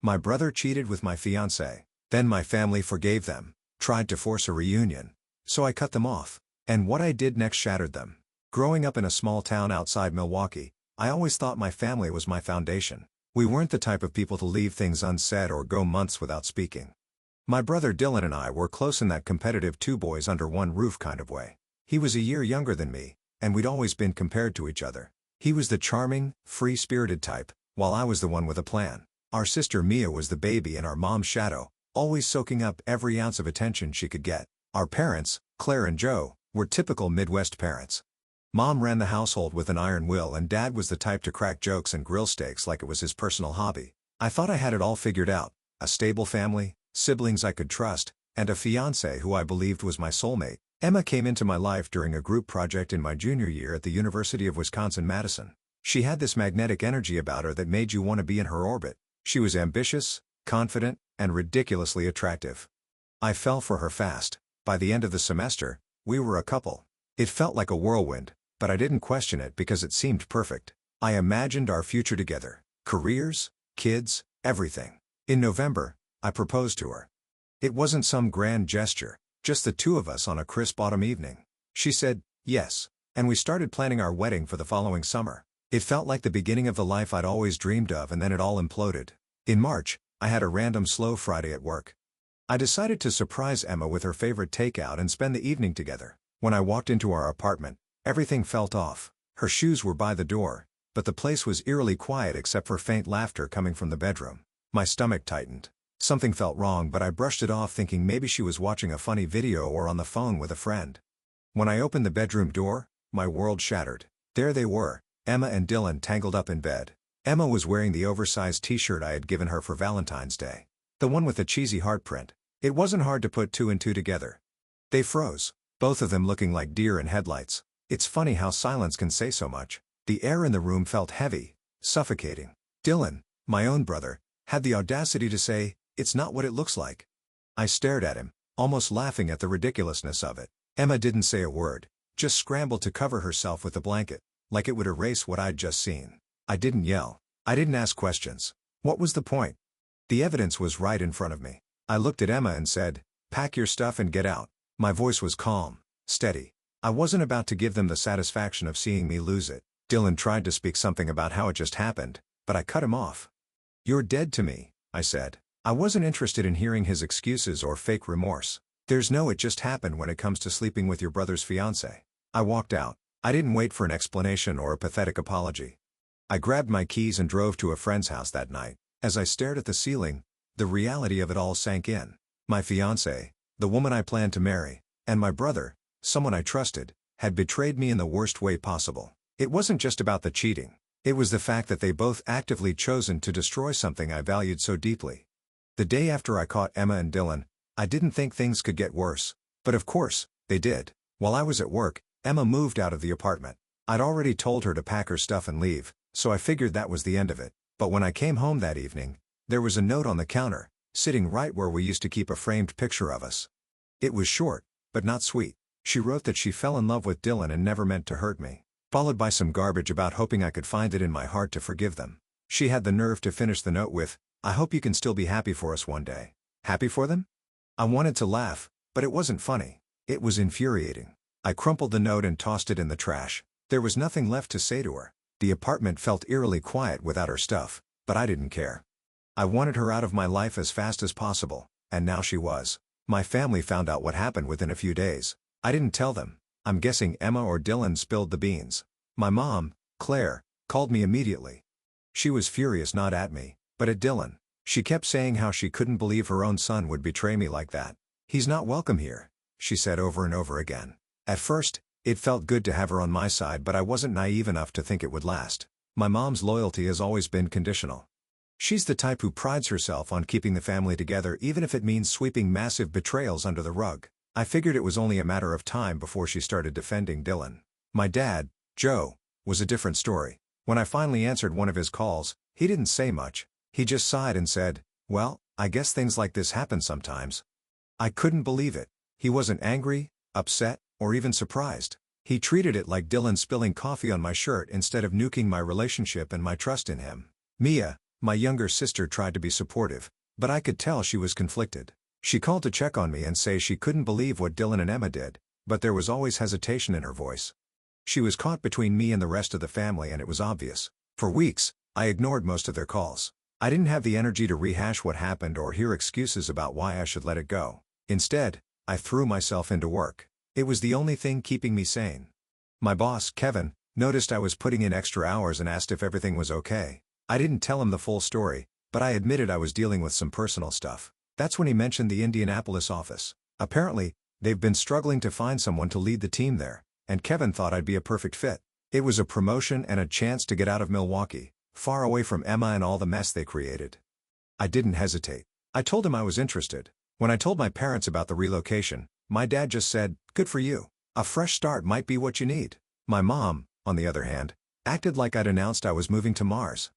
My brother cheated with my fiancée. Then my family forgave them, tried to force a reunion. So I cut them off. And what I did next shattered them. Growing up in a small town outside Milwaukee, I always thought my family was my foundation. We weren't the type of people to leave things unsaid or go months without speaking. My brother Dylan and I were close in that competitive two boys under one roof kind of way. He was a year younger than me, and we'd always been compared to each other. He was the charming, free-spirited type, while I was the one with a plan. Our sister Mia was the baby and our mom's shadow, always soaking up every ounce of attention she could get. Our parents, Claire and Joe, were typical Midwest parents. Mom ran the household with an iron will and Dad was the type to crack jokes and grill steaks like it was his personal hobby. I thought I had it all figured out: a stable family, siblings I could trust, and a fiancée who I believed was my soulmate. Emma came into my life during a group project in my junior year at the University of Wisconsin-Madison. She had this magnetic energy about her that made you want to be in her orbit. She was ambitious, confident, and ridiculously attractive. I fell for her fast. By the end of the semester, we were a couple. It felt like a whirlwind, but I didn't question it because it seemed perfect. I imagined our future together: careers, kids, everything. In November, I proposed to her. It wasn't some grand gesture, just the two of us on a crisp autumn evening. She said yes, and we started planning our wedding for the following summer. It felt like the beginning of the life I'd always dreamed of, and then it all imploded. In March, I had a random slow Friday at work. I decided to surprise Emma with her favorite takeout and spend the evening together. When I walked into our apartment, everything felt off. Her shoes were by the door, but the place was eerily quiet except for faint laughter coming from the bedroom. My stomach tightened. Something felt wrong, but I brushed it off thinking maybe she was watching a funny video or on the phone with a friend. When I opened the bedroom door, my world shattered. There they were, Emma and Dylan tangled up in bed. Emma was wearing the oversized t-shirt I had given her for Valentine's Day. The one with the cheesy heart print. It wasn't hard to put two and two together. They froze, both of them looking like deer in headlights. It's funny how silence can say so much. The air in the room felt heavy, suffocating. Dylan, my own brother, had the audacity to say, "It's not what it looks like." I stared at him, almost laughing at the ridiculousness of it. Emma didn't say a word, just scrambled to cover herself with the blanket, like it would erase what I'd just seen. I didn't yell. I didn't ask questions. What was the point? The evidence was right in front of me. I looked at Emma and said, "Pack your stuff and get out." My voice was calm, steady. I wasn't about to give them the satisfaction of seeing me lose it. Dylan tried to speak something about how it just happened, but I cut him off. "You're dead to me," I said. I wasn't interested in hearing his excuses or fake remorse. There's no "it just happened" when it comes to sleeping with your brother's fiancée. I walked out. I didn't wait for an explanation or a pathetic apology. I grabbed my keys and drove to a friend's house that night. As I stared at the ceiling, the reality of it all sank in. My fiancée, the woman I planned to marry, and my brother, someone I trusted, had betrayed me in the worst way possible. It wasn't just about the cheating. It was the fact that they both actively chosen to destroy something I valued so deeply. The day after I caught Emma and Dylan, I didn't think things could get worse. But of course, they did. While I was at work, Emma moved out of the apartment. I'd already told her to pack her stuff and leave, so I figured that was the end of it. But when I came home that evening, there was a note on the counter, sitting right where we used to keep a framed picture of us. It was short, but not sweet. She wrote that she fell in love with Dylan and never meant to hurt me, followed by some garbage about hoping I could find it in my heart to forgive them. She had the nerve to finish the note with, "I hope you can still be happy for us one day." Happy for them? I wanted to laugh, but it wasn't funny. It was infuriating. I crumpled the note and tossed it in the trash. There was nothing left to say to her. The apartment felt eerily quiet without her stuff, but I didn't care. I wanted her out of my life as fast as possible, and now she was. My family found out what happened within a few days. I didn't tell them. I'm guessing Emma or Dylan spilled the beans. My mom, Claire, called me immediately. She was furious not at me, but at Dylan. She kept saying how she couldn't believe her own son would betray me like that. "He's not welcome here," she said over and over again. At first, it felt good to have her on my side, but I wasn't naive enough to think it would last. My mom's loyalty has always been conditional. She's the type who prides herself on keeping the family together even if it means sweeping massive betrayals under the rug. I figured it was only a matter of time before she started defending Dylan. My dad, Joe, was a different story. When I finally answered one of his calls, he didn't say much. He just sighed and said, "Well, I guess things like this happen sometimes." I couldn't believe it. He wasn't angry, upset, or even surprised. He treated it like Dylan spilling coffee on my shirt instead of nuking my relationship and my trust in him. Mia, My younger sister tried to be supportive, but I could tell she was conflicted. She called to check on me and say she couldn't believe what Dylan and Emma did, but there was always hesitation in her voice. She was caught between me and the rest of the family, and it was obvious. For weeks, I ignored most of their calls. I didn't have the energy to rehash what happened or hear excuses about why I should let it go. Instead, I threw myself into work. It was the only thing keeping me sane. My boss, Kevin, noticed I was putting in extra hours and asked if everything was okay. I didn't tell him the full story, but I admitted I was dealing with some personal stuff. That's when he mentioned the Indianapolis office. Apparently, they've been struggling to find someone to lead the team there, and Kevin thought I'd be a perfect fit. It was a promotion and a chance to get out of Milwaukee, far away from Emma and all the mess they created. I didn't hesitate. I told him I was interested. When I told my parents about the relocation, my dad just said, "Good for you. A fresh start might be what you need." My mom, on the other hand, acted like I'd announced I was moving to Mars.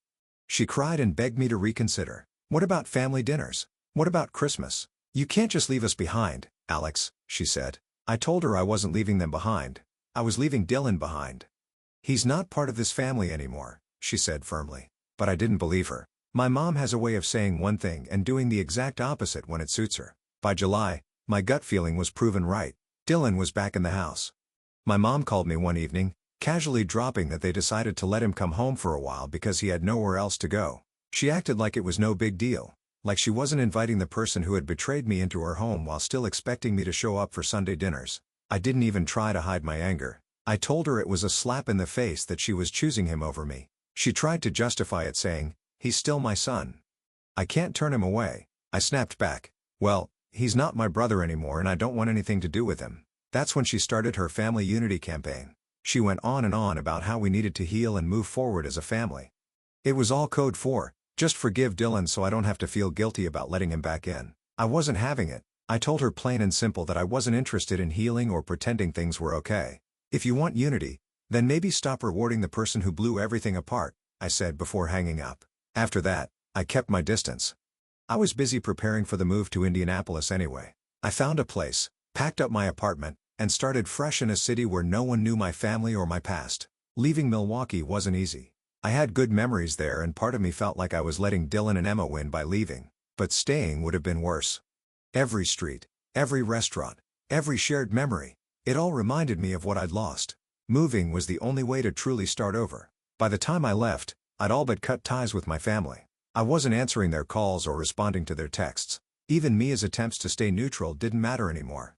She cried and begged me to reconsider. "What about family dinners? What about Christmas? You can't just leave us behind, Alex," she said. I told her I wasn't leaving them behind. I was leaving Dylan behind. "He's not part of this family anymore," she said firmly. But I didn't believe her. My mom has a way of saying one thing and doing the exact opposite when it suits her. By July, my gut feeling was proven right. Dylan was back in the house. My mom called me one evening, casually dropping that they decided to let him come home for a while because he had nowhere else to go. She acted like it was no big deal, like she wasn't inviting the person who had betrayed me into her home while still expecting me to show up for Sunday dinners. I didn't even try to hide my anger. I told her it was a slap in the face that she was choosing him over me. She tried to justify it, saying, "He's still my son. I can't turn him away." I snapped back, "Well, he's not my brother anymore and I don't want anything to do with him." That's when she started her family unity campaign. She went on and on about how we needed to heal and move forward as a family. It was all code for, "Just forgive Dylan so I don't have to feel guilty about letting him back in." I wasn't having it. I told her plain and simple that I wasn't interested in healing or pretending things were okay. "If you want unity, then maybe stop rewarding the person who blew everything apart," I said before hanging up. After that, I kept my distance. I was busy preparing for the move to Indianapolis anyway. I found a place, packed up my apartment, and started fresh in a city where no one knew my family or my past. Leaving Milwaukee wasn't easy. I had good memories there and part of me felt like I was letting Dylan and Emma win by leaving. But staying would have been worse. Every street, every restaurant, every shared memory, it all reminded me of what I'd lost. Moving was the only way to truly start over. By the time I left, I'd all but cut ties with my family. I wasn't answering their calls or responding to their texts. Even Mia's attempts to stay neutral didn't matter anymore.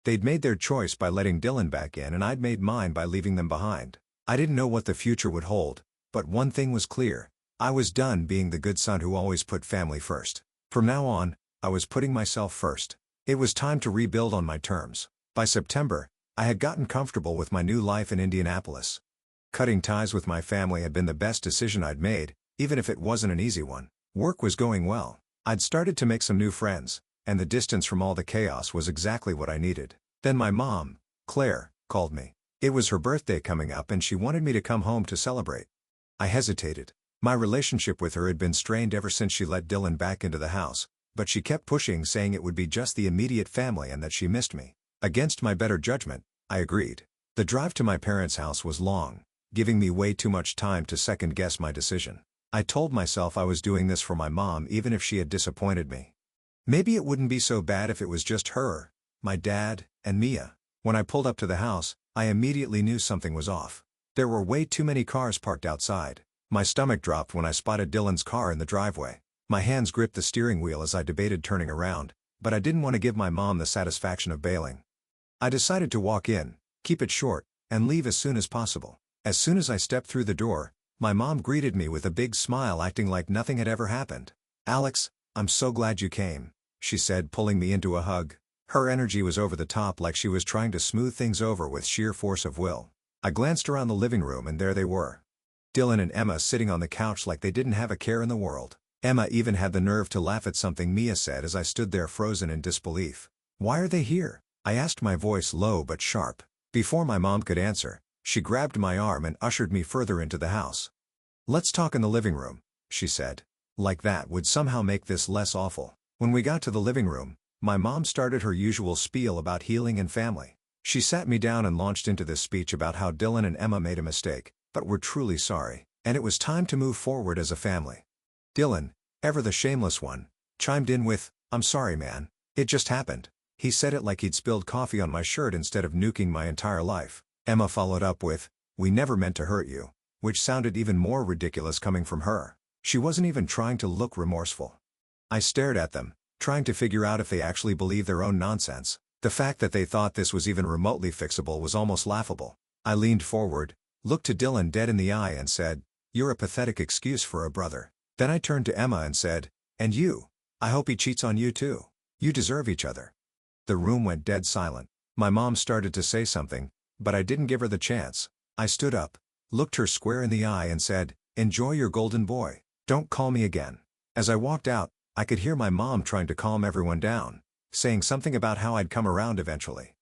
They'd made their choice by letting Dylan back in and I'd made mine by leaving them behind. I didn't know what the future would hold, but one thing was clear. I was done being the good son who always put family first. From now on, I was putting myself first. It was time to rebuild on my terms. By September, I had gotten comfortable with my new life in Indianapolis. Cutting ties with my family had been the best decision I'd made, even if it wasn't an easy one. Work was going well. I'd started to make some new friends, and the distance from all the chaos was exactly what I needed. Then my mom, Claire, called me. It was her birthday coming up and she wanted me to come home to celebrate. I hesitated. My relationship with her had been strained ever since she let Dylan back into the house, but she kept pushing, saying it would be just the immediate family and that she missed me. Against my better judgment, I agreed. The drive to my parents' house was long, giving me way too much time to second-guess my decision. I told myself I was doing this for my mom even if she had disappointed me. Maybe it wouldn't be so bad if it was just her, my dad, and Mia. When I pulled up to the house, I immediately knew something was off. There were way too many cars parked outside. My stomach dropped when I spotted Dylan's car in the driveway. My hands gripped the steering wheel as I debated turning around, but I didn't want to give my mom the satisfaction of bailing. I decided to walk in, keep it short, and leave as soon as possible. As soon as I stepped through the door, my mom greeted me with a big smile, acting like nothing had ever happened. "Alex, I'm so glad you came," she said, pulling me into a hug. Her energy was over the top, like she was trying to smooth things over with sheer force of will. I glanced around the living room and there they were. Dylan and Emma sitting on the couch like they didn't have a care in the world. Emma even had the nerve to laugh at something Mia said as I stood there frozen in disbelief. "Why are they here?" I asked, my voice low but sharp. Before my mom could answer, she grabbed my arm and ushered me further into the house. "Let's talk in the living room," she said. Like that would somehow make this less awful. When we got to the living room, my mom started her usual spiel about healing and family. She sat me down and launched into this speech about how Dylan and Emma made a mistake, but were truly sorry, and it was time to move forward as a family. Dylan, ever the shameless one, chimed in with, "I'm sorry man, it just happened." He said it like he'd spilled coffee on my shirt instead of nuking my entire life. Emma followed up with, "We never meant to hurt you," which sounded even more ridiculous coming from her. She wasn't even trying to look remorseful. I stared at them, trying to figure out if they actually believed their own nonsense. The fact that they thought this was even remotely fixable was almost laughable. I leaned forward, looked to Dylan dead in the eye and said, "You're a pathetic excuse for a brother." Then I turned to Emma and said, "And you? I hope he cheats on you too. You deserve each other." The room went dead silent. My mom started to say something, but I didn't give her the chance. I stood up, looked her square in the eye and said, "Enjoy your golden boy. Don't call me again." As I walked out, I could hear my mom trying to calm everyone down, saying something about how I'd come around eventually.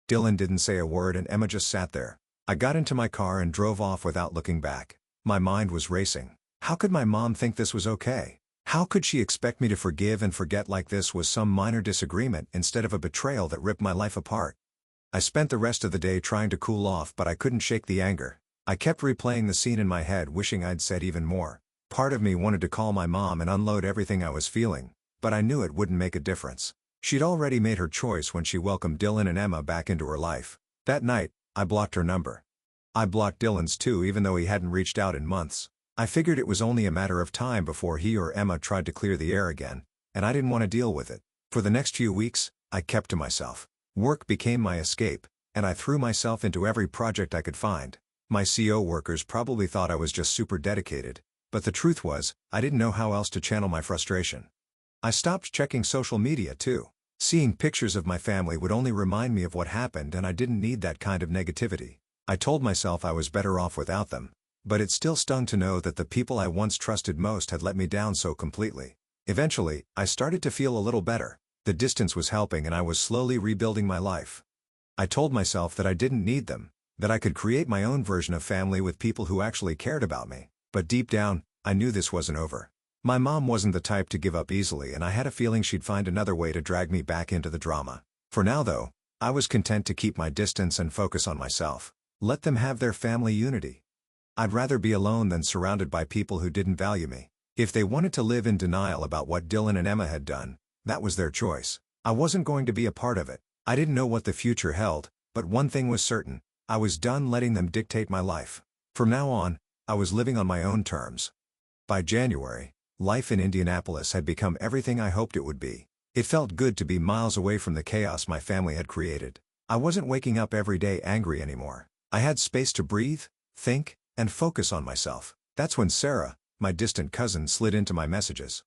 Dylan didn't say a word and Emma just sat there. I got into my car and drove off without looking back. My mind was racing. How could my mom think this was okay? How could she expect me to forgive and forget like this was some minor disagreement instead of a betrayal that ripped my life apart? I spent the rest of the day trying to cool off, but I couldn't shake the anger. I kept replaying the scene in my head, wishing I'd said even more. Part of me wanted to call my mom and unload everything I was feeling, but I knew it wouldn't make a difference. She'd already made her choice when she welcomed Dylan and Emma back into her life. That night, I blocked her number. I blocked Dylan's too, even though he hadn't reached out in months. I figured it was only a matter of time before he or Emma tried to clear the air again, and I didn't want to deal with it. For the next few weeks, I kept to myself. Work became my escape, and I threw myself into every project I could find. My CO workers probably thought I was just super dedicated, but the truth was, I didn't know how else to channel my frustration. I stopped checking social media too. Seeing pictures of my family would only remind me of what happened, and I didn't need that kind of negativity. I told myself I was better off without them, but it still stung to know that the people I once trusted most had let me down so completely. Eventually, I started to feel a little better. The distance was helping and I was slowly rebuilding my life. I told myself that I didn't need them, that I could create my own version of family with people who actually cared about me. But deep down, I knew this wasn't over. My mom wasn't the type to give up easily, and I had a feeling she'd find another way to drag me back into the drama. For now though, I was content to keep my distance and focus on myself. Let them have their family unity. I'd rather be alone than surrounded by people who didn't value me. If they wanted to live in denial about what Dylan and Emma had done, that was their choice. I wasn't going to be a part of it. I didn't know what the future held, but one thing was certain: I was done letting them dictate my life. From now on, I was living on my own terms. By January, life in Indianapolis had become everything I hoped it would be. It felt good to be miles away from the chaos my family had created. I wasn't waking up every day angry anymore. I had space to breathe, think, and focus on myself. That's when Sarah, my distant cousin, slid into my messages.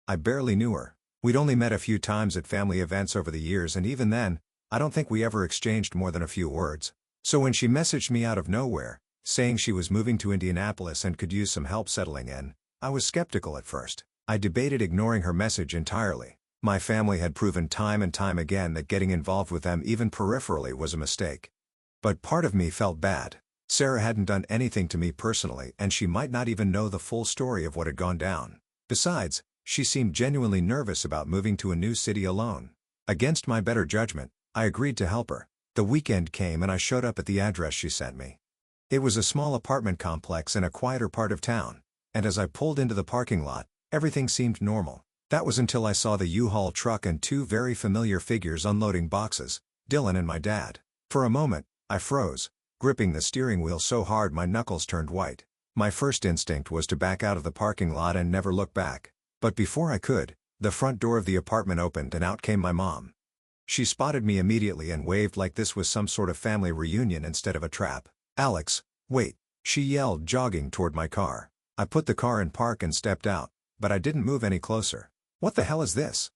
I barely knew her. We'd only met a few times at family events over the years, and even then, I don't think we ever exchanged more than a few words. So when she messaged me out of nowhere, saying she was moving to Indianapolis and could use some help settling in, I was skeptical at first. I debated ignoring her message entirely. My family had proven time and time again that getting involved with them even peripherally was a mistake. But part of me felt bad. Sarah hadn't done anything to me personally, and she might not even know the full story of what had gone down. Besides, she seemed genuinely nervous about moving to a new city alone. Against my better judgment, I agreed to help her. The weekend came and I showed up at the address she sent me. It was a small apartment complex in a quieter part of town, and as I pulled into the parking lot, everything seemed normal. That was until I saw the U-Haul truck and two very familiar figures unloading boxes, Dylan and my dad. For a moment, I froze, gripping the steering wheel so hard my knuckles turned white. My first instinct was to back out of the parking lot and never look back. But before I could, the front door of the apartment opened and out came my mom. She spotted me immediately and waved like this was some sort of family reunion instead of a trap. "Alex, wait," she yelled, jogging toward my car. I put the car in park and stepped out, but I didn't move any closer. "What the hell is this?"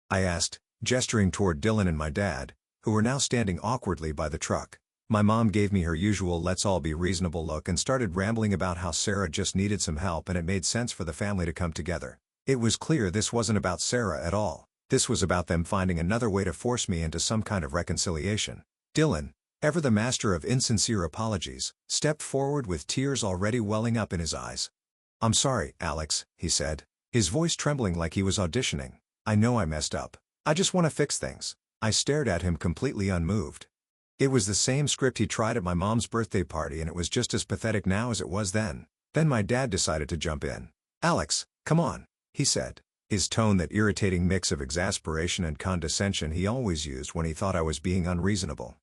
I asked, gesturing toward Dylan and my dad, who were now standing awkwardly by the truck. My mom gave me her usual let's all be reasonable look and started rambling about how Sarah just needed some help and it made sense for the family to come together. It was clear this wasn't about Sarah at all. This was about them finding another way to force me into some kind of reconciliation. Dylan, ever the master of insincere apologies, stepped forward with tears already welling up in his eyes. "I'm sorry, Alex," he said, his voice trembling like he was auditioning. "I know I messed up. I just want to fix things." I stared at him completely unmoved. It was the same script he tried at my mom's birthday party, and it was just as pathetic now as it was then. Then my dad decided to jump in. "Alex, come on. he said. His tone, that irritating mix of exasperation and condescension he always used when he thought I was being unreasonable.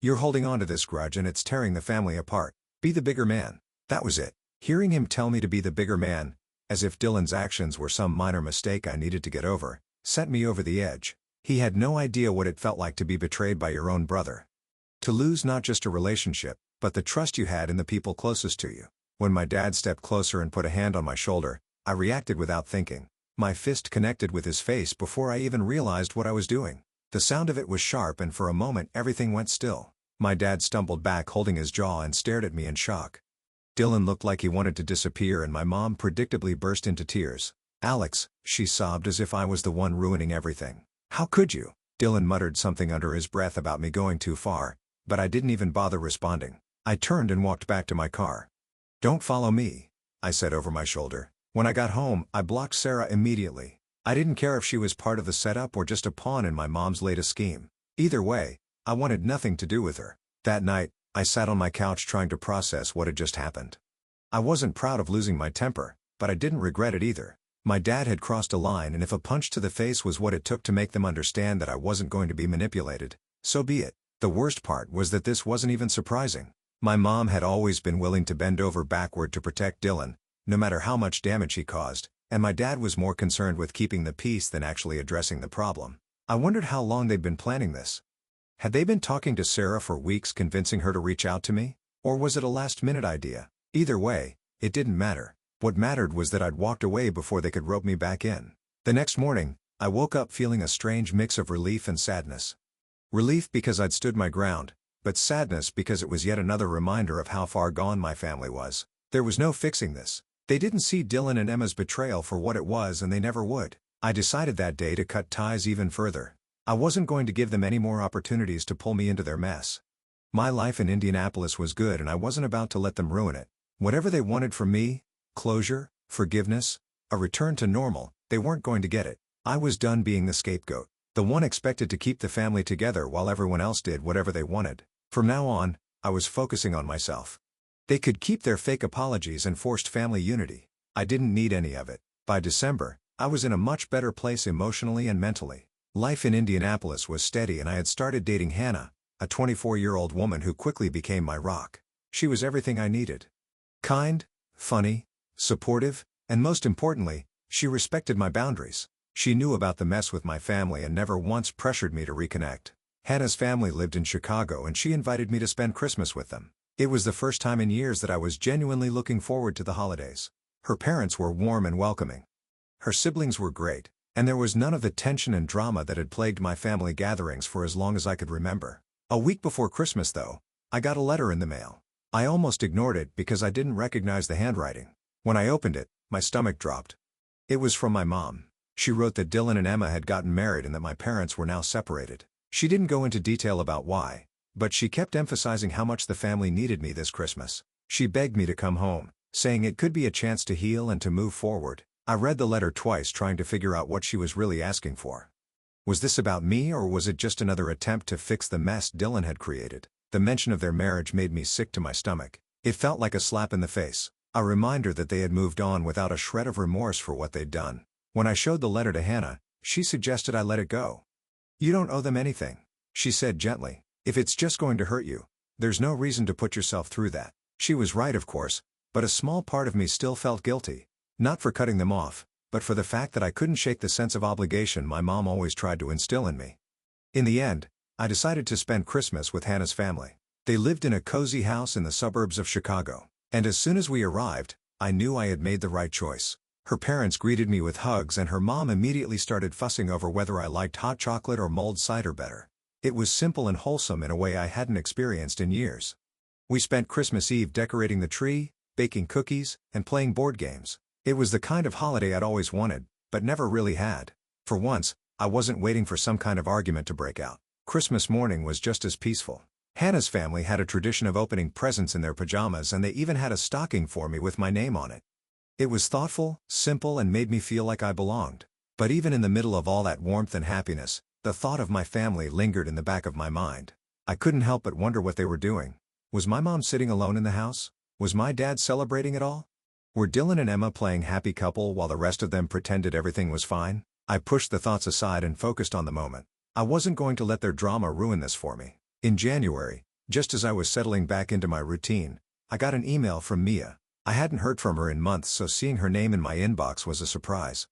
"You're holding on to this grudge and it's tearing the family apart. Be the bigger man." That was it. Hearing him tell me to be the bigger man, as if Dylan's actions were some minor mistake I needed to get over, sent me over the edge. He had no idea what it felt like to be betrayed by your own brother. To lose not just a relationship, but the trust you had in the people closest to you. When my dad stepped closer and put a hand on my shoulder, I reacted without thinking. My fist connected with his face before I even realized what I was doing. The sound of it was sharp, and for a moment everything went still. My dad stumbled back holding his jaw and stared at me in shock. Dylan looked like he wanted to disappear, and my mom predictably burst into tears. "Alex," she sobbed, as if I was the one ruining everything. "How could you?" Dylan muttered something under his breath about me going too far, but I didn't even bother responding. I turned and walked back to my car. "Don't follow me," I said over my shoulder. When I got home, I blocked Sarah immediately. I didn't care if she was part of the setup or just a pawn in my mom's latest scheme. Either way, I wanted nothing to do with her. That night, I sat on my couch trying to process what had just happened. I wasn't proud of losing my temper, but I didn't regret it either. My dad had crossed a line, and if a punch to the face was what it took to make them understand that I wasn't going to be manipulated, so be it. The worst part was that this wasn't even surprising. My mom had always been willing to bend over backward to protect Dylan, no matter how much damage he caused, and my dad was more concerned with keeping the peace than actually addressing the problem. I wondered how long they'd been planning this. Had they been talking to Sarah for weeks, convincing her to reach out to me? Or was it a last-minute idea? Either way, it didn't matter. What mattered was that I'd walked away before they could rope me back in. The next morning, I woke up feeling a strange mix of relief and sadness. Relief because I'd stood my ground, but sadness because it was yet another reminder of how far gone my family was. There was no fixing this. They didn't see Dylan and Emma's betrayal for what it was, and they never would. I decided that day to cut ties even further. I wasn't going to give them any more opportunities to pull me into their mess. My life in Indianapolis was good, and I wasn't about to let them ruin it. Whatever they wanted from me, closure, forgiveness, a return to normal, they weren't going to get it. I was done being the scapegoat, the one expected to keep the family together while everyone else did whatever they wanted. From now on, I was focusing on myself. They could keep their fake apologies and forced family unity. I didn't need any of it. By December, I was in a much better place emotionally and mentally. Life in Indianapolis was steady, and I had started dating Hannah, a 24-year-old woman who quickly became my rock. She was everything I needed. Kind, funny, supportive, and most importantly, she respected my boundaries. She knew about the mess with my family and never once pressured me to reconnect. Hannah's family lived in Chicago, and she invited me to spend Christmas with them. It was the first time in years that I was genuinely looking forward to the holidays. Her parents were warm and welcoming. Her siblings were great, and there was none of the tension and drama that had plagued my family gatherings for as long as I could remember. A week before Christmas, though, I got a letter in the mail. I almost ignored it because I didn't recognize the handwriting. When I opened it, my stomach dropped. It was from my mom. She wrote that Dylan and Emma had gotten married and that my parents were now separated. She didn't go into detail about why, but she kept emphasizing how much the family needed me this Christmas. She begged me to come home, saying it could be a chance to heal and to move forward. I read the letter twice, trying to figure out what she was really asking for. Was this about me, or was it just another attempt to fix the mess Dylan had created? The mention of their marriage made me sick to my stomach. It felt like a slap in the face, a reminder that they had moved on without a shred of remorse for what they'd done. When I showed the letter to Hannah, she suggested I let it go. "You don't owe them anything," she said gently. "If it's just going to hurt you, there's no reason to put yourself through that." She was right, of course, but a small part of me still felt guilty. Not for cutting them off, but for the fact that I couldn't shake the sense of obligation my mom always tried to instill in me. In the end, I decided to spend Christmas with Hannah's family. They lived in a cozy house in the suburbs of Chicago, and as soon as we arrived, I knew I had made the right choice. Her parents greeted me with hugs, and her mom immediately started fussing over whether I liked hot chocolate or mulled cider better. It was simple and wholesome in a way I hadn't experienced in years. We spent Christmas Eve decorating the tree, baking cookies, and playing board games. It was the kind of holiday I'd always wanted, but never really had. For once, I wasn't waiting for some kind of argument to break out. Christmas morning was just as peaceful. Hannah's family had a tradition of opening presents in their pajamas, and they even had a stocking for me with my name on it. It was thoughtful, simple, and made me feel like I belonged. But even in the middle of all that warmth and happiness, the thought of my family lingered in the back of my mind. I couldn't help but wonder what they were doing. Was my mom sitting alone in the house? Was my dad celebrating it all? Were Dylan and Emma playing happy couple while the rest of them pretended everything was fine? I pushed the thoughts aside and focused on the moment. I wasn't going to let their drama ruin this for me. In January, just as I was settling back into my routine, I got an email from Mia. I hadn't heard from her in months, so seeing her name in my inbox was a surprise.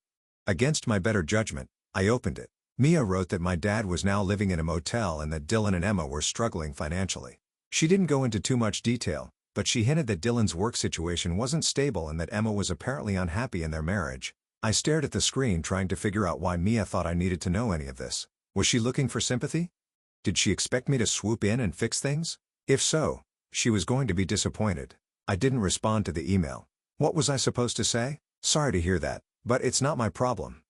Against my better judgment, I opened it. Mia wrote that my dad was now living in a motel and that Dylan and Emma were struggling financially. She didn't go into too much detail, but she hinted that Dylan's work situation wasn't stable and that Emma was apparently unhappy in their marriage. I stared at the screen trying to figure out why Mia thought I needed to know any of this. Was she looking for sympathy? Did she expect me to swoop in and fix things? If so, she was going to be disappointed. I didn't respond to the email. What was I supposed to say? Sorry to hear that, but it's not my problem.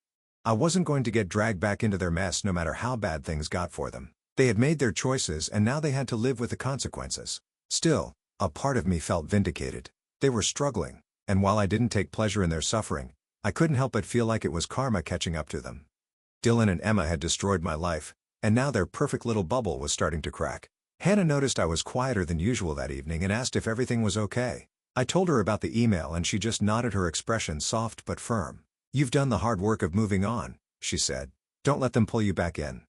I wasn't going to get dragged back into their mess no matter how bad things got for them. They had made their choices and now they had to live with the consequences. Still, a part of me felt vindicated. They were struggling, and while I didn't take pleasure in their suffering, I couldn't help but feel like it was karma catching up to them. Dylan and Emma had destroyed my life, and now their perfect little bubble was starting to crack. Hannah noticed I was quieter than usual that evening and asked if everything was okay. I told her about the email and she just nodded, her expression soft but firm. "You've done the hard work of moving on," she said. "Don't let them pull you back in."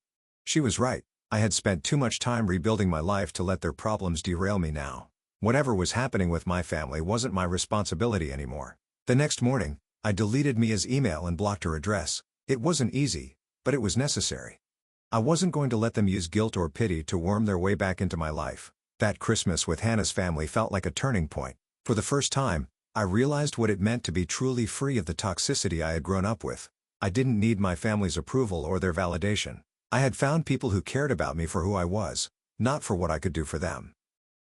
She was right. I had spent too much time rebuilding my life to let their problems derail me now. Whatever was happening with my family wasn't my responsibility anymore. The next morning, I deleted Mia's email and blocked her address. It wasn't easy, but it was necessary. I wasn't going to let them use guilt or pity to worm their way back into my life. That Christmas with Hannah's family felt like a turning point. For the first time, I realized what it meant to be truly free of the toxicity I had grown up with. I didn't need my family's approval or their validation. I had found people who cared about me for who I was, not for what I could do for them.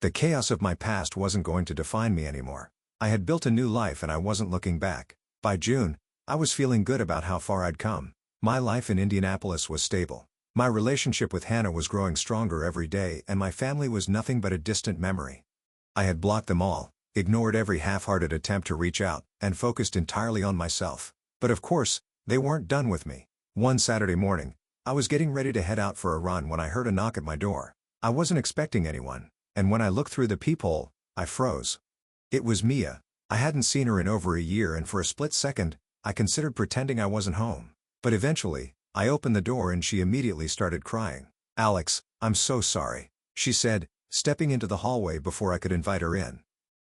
The chaos of my past wasn't going to define me anymore. I had built a new life and I wasn't looking back. By June, I was feeling good about how far I'd come. My life in Indianapolis was stable. My relationship with Hannah was growing stronger every day and my family was nothing but a distant memory. I had blocked them all, ignored every half-hearted attempt to reach out, and focused entirely on myself. But of course, they weren't done with me. One Saturday morning, I was getting ready to head out for a run when I heard a knock at my door. I wasn't expecting anyone, and when I looked through the peephole, I froze. It was Mia. I hadn't seen her in over a year and for a split second, I considered pretending I wasn't home. But eventually, I opened the door and she immediately started crying. "Alex, I'm so sorry," she said, stepping into the hallway before I could invite her in.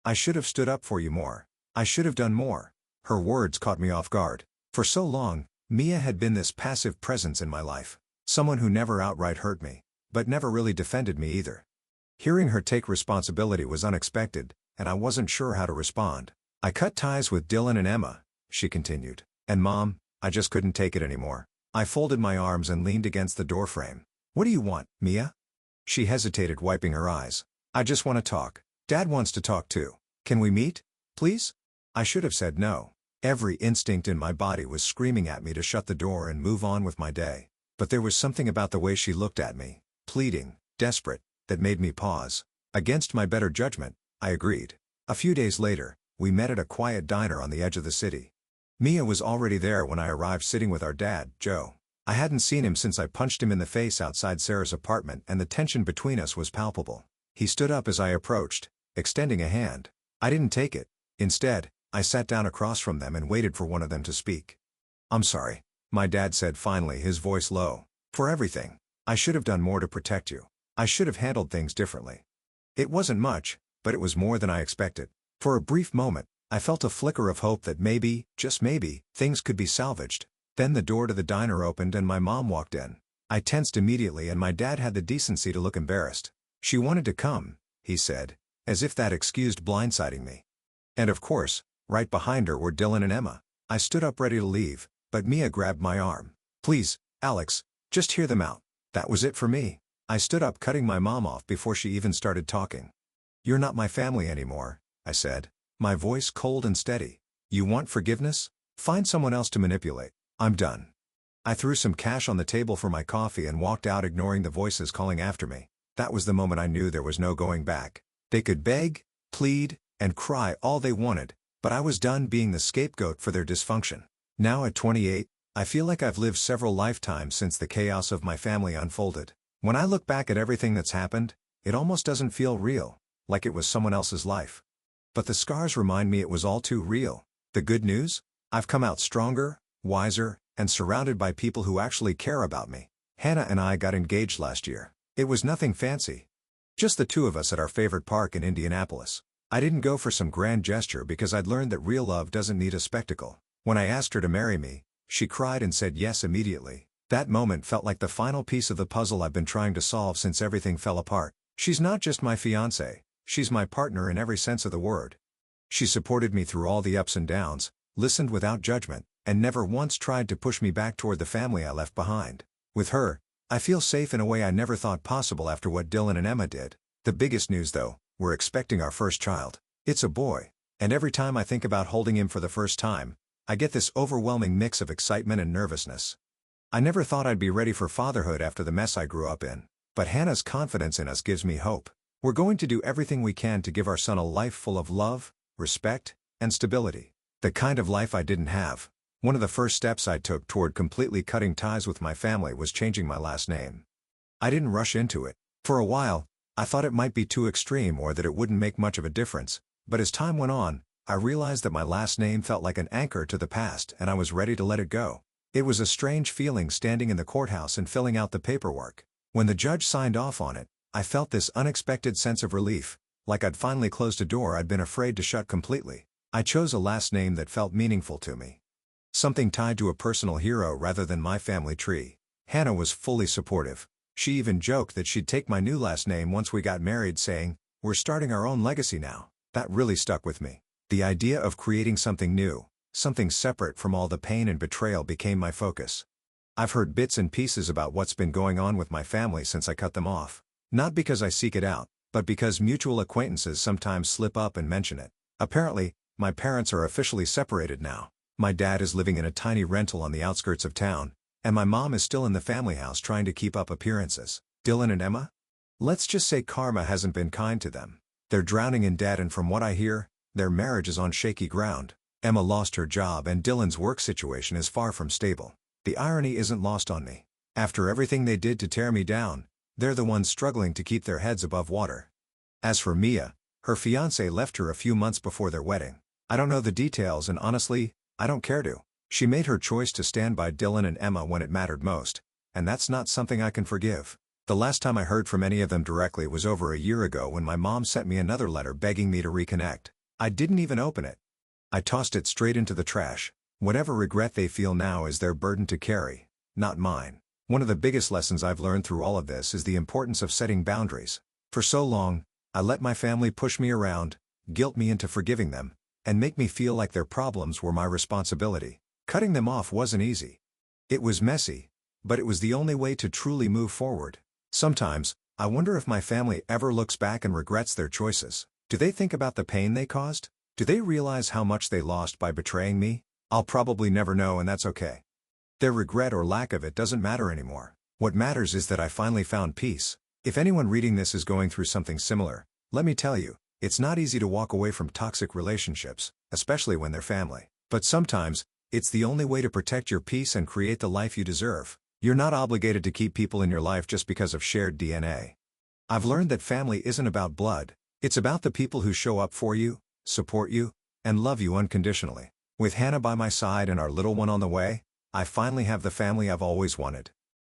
"I should have stood up for you more. I should have done more." Her words caught me off guard. For so long, Mia had been this passive presence in my life. Someone who never outright hurt me, but never really defended me either. Hearing her take responsibility was unexpected, and I wasn't sure how to respond. "I cut ties with Dylan and Emma," she continued. "And Mom, I just couldn't take it anymore." I folded my arms and leaned against the doorframe. "What do you want, Mia?" She hesitated, wiping her eyes. "I just want to talk. Dad wants to talk too. Can we meet, please?" I should have said no. Every instinct in my body was screaming at me to shut the door and move on with my day. But there was something about the way she looked at me, pleading, desperate, that made me pause. Against my better judgment, I agreed. A few days later, we met at a quiet diner on the edge of the city. Mia was already there when I arrived, sitting with our dad, Joe. I hadn't seen him since I punched him in the face outside Sarah's apartment, and the tension between us was palpable. He stood up as I approached, extending a hand. I didn't take it. Instead, I sat down across from them and waited for one of them to speak. "I'm sorry," my dad said finally, his voice low. "For everything. I should have done more to protect you. I should have handled things differently." It wasn't much, but it was more than I expected. For a brief moment, I felt a flicker of hope that maybe, just maybe, things could be salvaged. Then the door to the diner opened and my mom walked in. I tensed immediately and my dad had the decency to look embarrassed. "She wanted to come," he said, as if that excused blindsiding me. And of course, right behind her were Dylan and Emma. I stood up ready to leave, but Mia grabbed my arm. "Please, Alex, just hear them out." That was it for me. I stood up, cutting my mom off before she even started talking. "You're not my family anymore," I said, my voice cold and steady. "You want forgiveness? Find someone else to manipulate. I'm done." I threw some cash on the table for my coffee and walked out, ignoring the voices calling after me. That was the moment I knew there was no going back. They could beg, plead, and cry all they wanted, but I was done being the scapegoat for their dysfunction. Now at 28, I feel like I've lived several lifetimes since the chaos of my family unfolded. When I look back at everything that's happened, it almost doesn't feel real, like it was someone else's life. But the scars remind me it was all too real. The good news? I've come out stronger, wiser, and surrounded by people who actually care about me. Hannah and I got engaged last year. It was nothing fancy. Just the two of us at our favorite park in Indianapolis. I didn't go for some grand gesture because I'd learned that real love doesn't need a spectacle. When I asked her to marry me, she cried and said yes immediately. That moment felt like the final piece of the puzzle I've been trying to solve since everything fell apart. She's not just my fiancée, she's my partner in every sense of the word. She supported me through all the ups and downs, listened without judgment, and never once tried to push me back toward the family I left behind. With her, I feel safe in a way I never thought possible after what Dylan and Emma did. The biggest news though, we're expecting our first child. It's a boy, and every time I think about holding him for the first time, I get this overwhelming mix of excitement and nervousness. I never thought I'd be ready for fatherhood after the mess I grew up in, but Hannah's confidence in us gives me hope. We're going to do everything we can to give our son a life full of love, respect, and stability. The kind of life I didn't have. One of the first steps I took toward completely cutting ties with my family was changing my last name. I didn't rush into it. For a while, I thought it might be too extreme or that it wouldn't make much of a difference, but as time went on, I realized that my last name felt like an anchor to the past and I was ready to let it go. It was a strange feeling standing in the courthouse and filling out the paperwork. When the judge signed off on it, I felt this unexpected sense of relief, like I'd finally closed a door I'd been afraid to shut completely. I chose a last name that felt meaningful to me. Something tied to a personal hero rather than my family tree. Hannah was fully supportive. She even joked that she'd take my new last name once we got married, saying, "We're starting our own legacy now." That really stuck with me. The idea of creating something new, something separate from all the pain and betrayal became my focus. I've heard bits and pieces about what's been going on with my family since I cut them off. Not because I seek it out, but because mutual acquaintances sometimes slip up and mention it. Apparently, my parents are officially separated now. My dad is living in a tiny rental on the outskirts of town, and my mom is still in the family house trying to keep up appearances. Dylan and Emma? Let's just say karma hasn't been kind to them. They're drowning in debt, and from what I hear, their marriage is on shaky ground. Emma lost her job and Dylan's work situation is far from stable. The irony isn't lost on me. After everything they did to tear me down, they're the ones struggling to keep their heads above water. As for Mia, her fiancé left her a few months before their wedding. I don't know the details and honestly, I don't care to. She made her choice to stand by Dylan and Emma when it mattered most, and that's not something I can forgive. The last time I heard from any of them directly was over a year ago when my mom sent me another letter begging me to reconnect. I didn't even open it. I tossed it straight into the trash. Whatever regret they feel now is their burden to carry, not mine. One of the biggest lessons I've learned through all of this is the importance of setting boundaries. For so long, I let my family push me around, guilt me into forgiving them, and make me feel like their problems were my responsibility. Cutting them off wasn't easy. It was messy, but it was the only way to truly move forward. Sometimes, I wonder if my family ever looks back and regrets their choices. Do they think about the pain they caused? Do they realize how much they lost by betraying me? I'll probably never know, and that's okay. Their regret or lack of it doesn't matter anymore. What matters is that I finally found peace. If anyone reading this is going through something similar, let me tell you, it's not easy to walk away from toxic relationships, especially when they're family. But sometimes, it's the only way to protect your peace and create the life you deserve. You're not obligated to keep people in your life just because of shared DNA. I've learned that family isn't about blood. It's about the people who show up for you, support you, and love you unconditionally. With Hannah by my side and our little one on the way, I finally have the family I've always wanted.